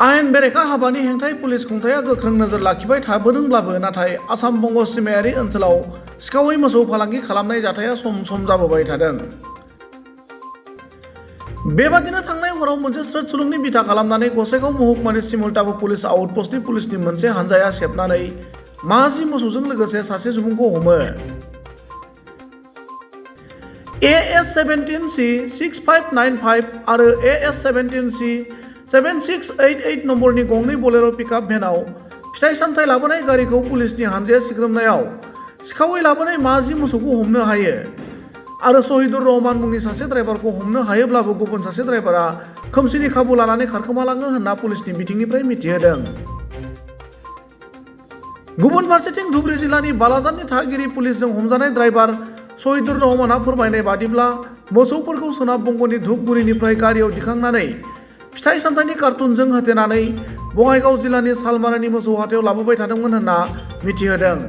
आयेन बेरेखा हाबानि हेंथायै पुलिस खुंथाया गोख्रों नोजोर लाखिबाय थाबोदोंब्लाबो नाथाय आसाम बंग सिमायारि ओनसोलाव सिखावै मोसौ फालांगि खालामनाय जाथाया सम सम जाबोबाय थादों। बेबादिनो थांनाय हराव मोनसे स्रोद सुलुंनि बिथा खालामनानै गसाइगाव महकुमानि सिमुलटाबो पुलिस आउटपस्टनि पुलिसनि मोनसे हानजाया सेबनानै 50 मोसौजों लोगोसे सासे सुबुंखौ हमो। AS-17C 6595 आरो AS-17C 7688 नम्बरनि गंनै बोलेर' पिकआप भेनाव फिथाइ सामथाइ लाबोनाय गारिखौ पुलिसनि हानजाया सिग्रोमनायाव सिखावै लाबोनाय 50 मोसौखौ हमनो हायो आरो शहीदुर रहमान मुंनि सासे ड्राइभारखौ हमनो हायोब्लाबो गुबुन सासे ड्राइभारा खोमसिनि खाबु लानानै खारखोमालाङो होनना पुलिसनि बिथिंनिफ्राय मिथिहोदों। गुबुन फारसेथिं धुबरी जिल्लानि बालाजारनि थागिरि पुलिसजों हमजानाय ड्राइभार शहीदुर रहमानआ फोरमायनाय बादिब्ला मोसौफोरखौ सोनाब बंगनि धुपगुरिनिफ्राय गारियाव दिखांनानै फिथाइ सामथाइनि कार्टुनजों होथेनानै बङाइगाव जिल्लानि सालमारानि मोसौ हाथायाव लाबोबाय थादोंमोन होनना मिथिहोदों।